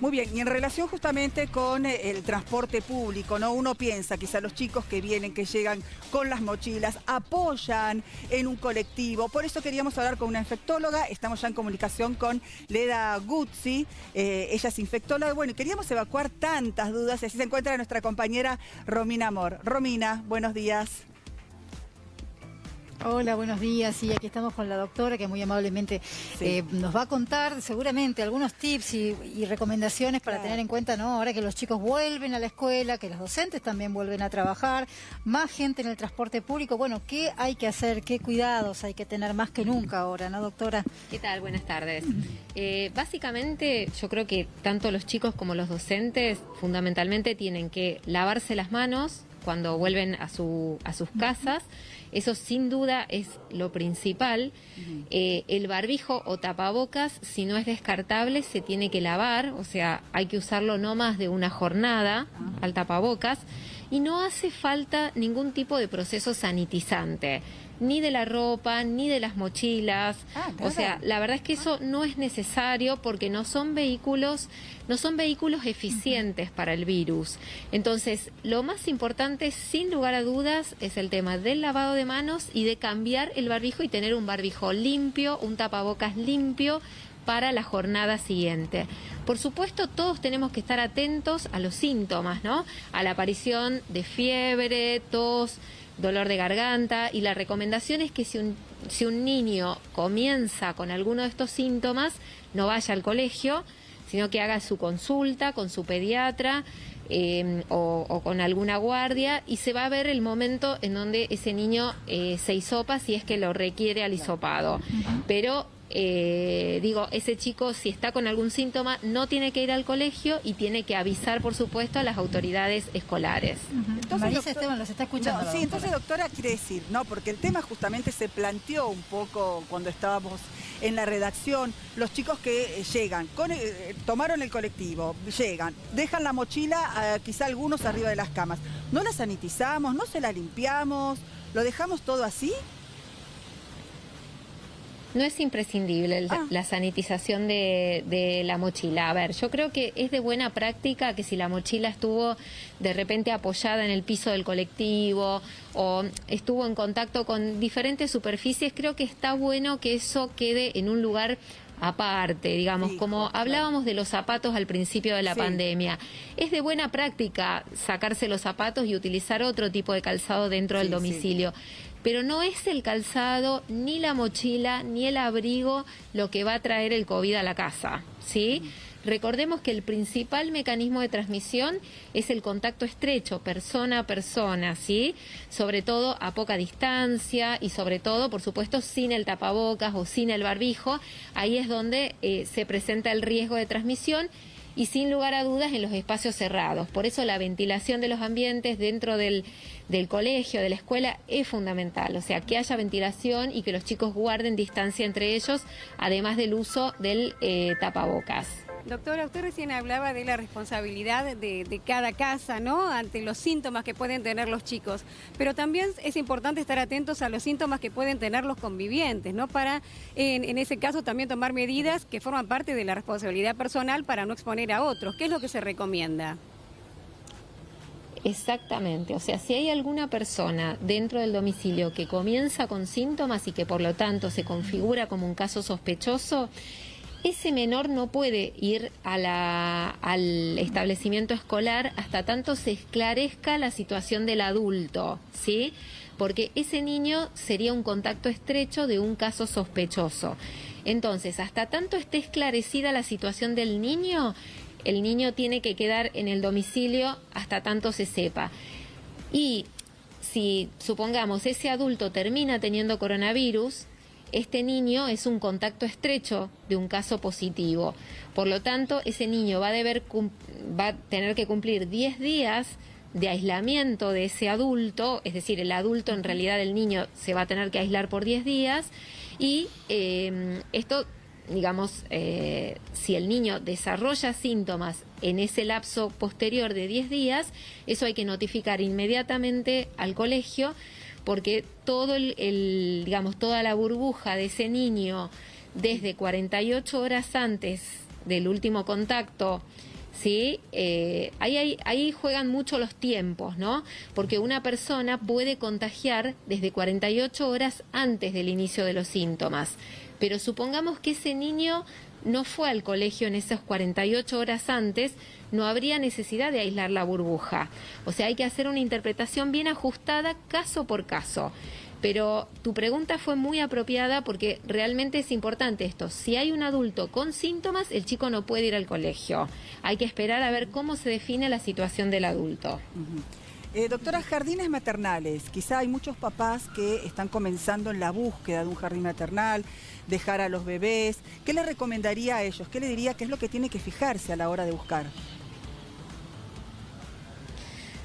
Muy bien, y en relación justamente con el transporte público, ¿no? Uno piensa, quizá los chicos que vienen, que llegan con las mochilas, apoyan en un colectivo. Por eso queríamos hablar con una infectóloga. Estamos ya en comunicación con Leda Guzzi. Ella es infectóloga. Bueno, y queríamos evacuar tantas dudas. Y así se encuentra nuestra compañera Romina Amor. Romina, buenos días. Hola, buenos días. Sí, aquí estamos con la doctora que muy amablemente nos va a contar seguramente algunos tips y recomendaciones para tener en cuenta, ¿no? Ahora que los chicos vuelven a la escuela, que los docentes también vuelven a trabajar, más gente en el transporte público. Bueno, ¿qué hay que hacer? ¿Qué cuidados hay que tener más que nunca ahora, ¿no, doctora? ¿Qué tal? Buenas tardes. Básicamente, yo creo que tanto los chicos como los docentes fundamentalmente tienen que lavarse las manos cuando vuelven a sus casas. Eso sin duda es lo principal. El barbijo o tapabocas, si no es descartable, se tiene que lavar, o sea, hay que usarlo no más de una jornada al tapabocas, y no hace falta ningún tipo de proceso sanitizante, ni de la ropa, ni de las mochilas. O sea, la verdad es que eso no es necesario porque no son vehículos eficientes para el virus. Entonces, lo más importante, sin lugar a dudas, es el tema del lavado de manos y de cambiar el barbijo y tener un barbijo limpio, un tapabocas limpio para la jornada siguiente. Por supuesto, todos tenemos que estar atentos a los síntomas, ¿no? A la aparición de fiebre, tos, dolor de garganta, y la recomendación es que si un niño comienza con alguno de estos síntomas, no vaya al colegio, sino que haga su consulta con su pediatra o con alguna guardia, y se va a ver el momento en donde ese niño se hisopa si es que lo requiere al hisopado. Pero ese chico, si está con algún síntoma, no tiene que ir al colegio y tiene que avisar, por supuesto, a las autoridades escolares. Entonces, Marisa Esteban los está escuchando. No, sí, entonces, doctora, quiere decir, ¿no? Porque el tema justamente se planteó un poco cuando estábamos en la redacción. Los chicos que llegan, tomaron el colectivo, llegan, dejan la mochila, quizá algunos arriba de las camas. ¿No la sanitizamos? ¿No se la limpiamos? ¿Lo dejamos todo así? No es imprescindible la sanitización de la mochila. A ver, yo creo que es de buena práctica que si la mochila estuvo de repente apoyada en el piso del colectivo o estuvo en contacto con diferentes superficies, creo que está bueno que eso quede en un lugar aparte, digamos, como hablábamos de los zapatos al principio de la pandemia. Es de buena práctica sacarse los zapatos y utilizar otro tipo de calzado dentro del domicilio. Pero no es el calzado, ni la mochila, ni el abrigo lo que va a traer el COVID a la casa, ¿sí? Recordemos que el principal mecanismo de transmisión es el contacto estrecho, persona a persona, ¿sí? Sobre todo a poca distancia y sobre todo, por supuesto, sin el tapabocas o sin el barbijo. Ahí es donde se presenta el riesgo de transmisión, y sin lugar a dudas en los espacios cerrados. Por eso la ventilación de los ambientes dentro del colegio, de la escuela, es fundamental. O sea, que haya ventilación y que los chicos guarden distancia entre ellos, además del uso del tapabocas. Doctora, usted recién hablaba de la responsabilidad de cada casa, ¿no?, ante los síntomas que pueden tener los chicos. Pero también es importante estar atentos a los síntomas que pueden tener los convivientes, ¿no?, para, en ese caso, también tomar medidas que forman parte de la responsabilidad personal para no exponer a otros. ¿Qué es lo que se recomienda? Exactamente, o sea, si hay alguna persona dentro del domicilio que comienza con síntomas y que por lo tanto se configura como un caso sospechoso, ese menor no puede ir al establecimiento escolar hasta tanto se esclarezca la situación del adulto, ¿sí? Porque ese niño sería un contacto estrecho de un caso sospechoso. Entonces, hasta tanto esté esclarecida la situación del niño, el niño tiene que quedar en el domicilio hasta tanto se sepa. Y si, supongamos, ese adulto termina teniendo coronavirus, este niño es un contacto estrecho de un caso positivo. Por lo tanto, ese niño va a tener que cumplir 10 días de aislamiento de ese adulto, es decir, el adulto, en realidad el niño se va a tener que aislar por 10 días, y esto, digamos, si el niño desarrolla síntomas en ese lapso posterior de 10 días, eso hay que notificar inmediatamente al colegio, porque todo toda la burbuja de ese niño desde 48 horas antes del último contacto ¿sí? Ahí juegan mucho los tiempos, ¿no? Porque una persona puede contagiar desde 48 horas antes del inicio de los síntomas. Pero supongamos que ese niño no fue al colegio en esas 48 horas antes, no habría necesidad de aislar la burbuja. O sea, hay que hacer una interpretación bien ajustada caso por caso. Pero tu pregunta fue muy apropiada porque realmente es importante esto. Si hay un adulto con síntomas, el chico no puede ir al colegio. Hay que esperar a ver cómo se define la situación del adulto. Doctora, jardines maternales. Quizá hay muchos papás que están comenzando en la búsqueda de un jardín maternal, dejar a los bebés. ¿Qué le recomendaría a ellos? ¿Qué le diría que es lo que tiene que fijarse a la hora de buscar?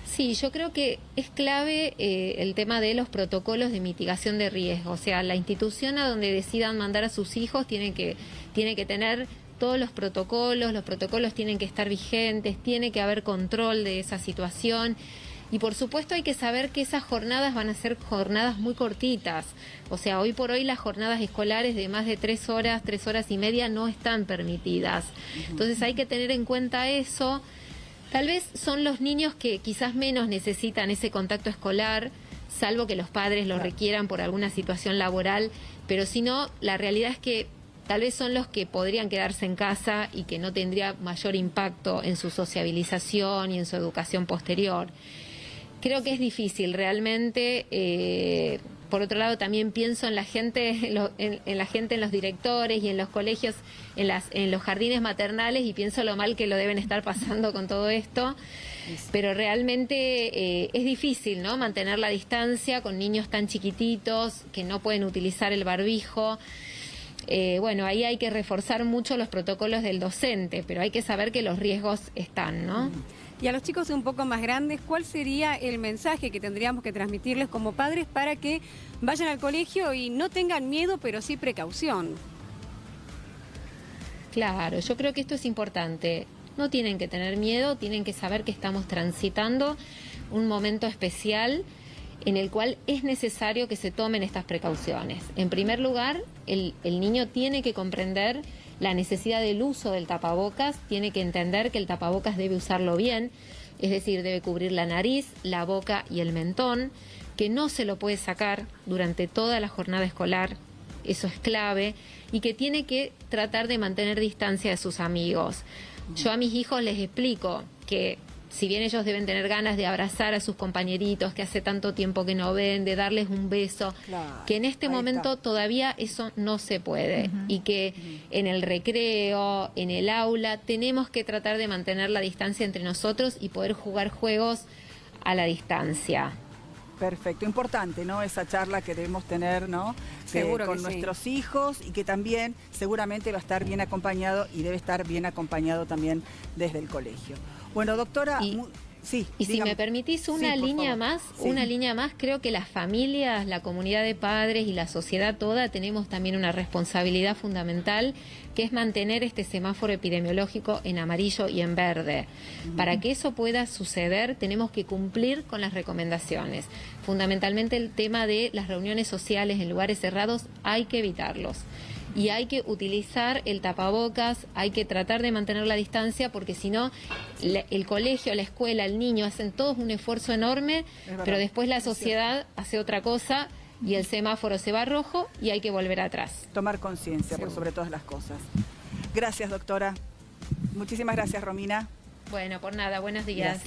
Sí, yo creo que es clave el tema de los protocolos de mitigación de riesgo. O sea, la institución a donde decidan mandar a sus hijos tiene que tener todos los protocolos tienen que estar vigentes, tiene que haber control de esa situación. Y por supuesto hay que saber que esas jornadas van a ser jornadas muy cortitas. O sea, hoy por hoy las jornadas escolares de más de 3 horas y media no están permitidas. Entonces hay que tener en cuenta eso. Tal vez son los niños que quizás menos necesitan ese contacto escolar, salvo que los padres lo requieran por alguna situación laboral, pero si no, la realidad es que tal vez son los que podrían quedarse en casa y que no tendría mayor impacto en su sociabilización y en su educación posterior. Creo que es difícil realmente. Por otro lado, también pienso en la gente, en la gente, en los directores y en los colegios, en los jardines maternales, y pienso lo mal que lo deben estar pasando con todo esto. Pero realmente es difícil, ¿no? Mantener la distancia con niños tan chiquititos que no pueden utilizar el barbijo. Bueno, ahí hay que reforzar mucho los protocolos del docente, pero hay que saber que los riesgos están, ¿no? Y a los chicos un poco más grandes, ¿cuál sería el mensaje que tendríamos que transmitirles como padres para que vayan al colegio y no tengan miedo, pero sí precaución? Claro, yo creo que esto es importante. No tienen que tener miedo, tienen que saber que estamos transitando un momento especial en el cual es necesario que se tomen estas precauciones. En primer lugar, el niño tiene que comprender la necesidad del uso del tapabocas, tiene que entender que el tapabocas debe usarlo bien, es decir, debe cubrir la nariz, la boca y el mentón, que no se lo puede sacar durante toda la jornada escolar, eso es clave, y que tiene que tratar de mantener distancia de sus amigos. Yo a mis hijos les explico que si bien ellos deben tener ganas de abrazar a sus compañeritos que hace tanto tiempo que no ven, de darles un beso, que en este momento todavía eso no se puede, y que en el recreo, en el aula, tenemos que tratar de mantener la distancia entre nosotros y poder jugar juegos a la distancia. Perfecto, importante, ¿no? Esa charla que debemos tener, ¿no? Seguro con que nuestros hijos, y que también seguramente va a estar bien acompañado, y debe estar bien acompañado también desde el colegio. Bueno, doctora, sí. Y si me permitís una línea más, creo que las familias, la comunidad de padres y la sociedad toda tenemos también una responsabilidad fundamental, que es mantener este semáforo epidemiológico en amarillo y en verde. Para que eso pueda suceder, tenemos que cumplir con las recomendaciones. Fundamentalmente el tema de las reuniones sociales en lugares cerrados, hay que evitarlos. Y hay que utilizar el tapabocas, hay que tratar de mantener la distancia, porque si no, el colegio, la escuela, el niño hacen todos un esfuerzo enorme, pero después la sociedad hace otra cosa y el semáforo se va a rojo y hay que volver atrás. Tomar conciencia por sobre todas las cosas. Gracias, doctora. Muchísimas gracias, Romina. Bueno, por nada, buenos días. Gracias.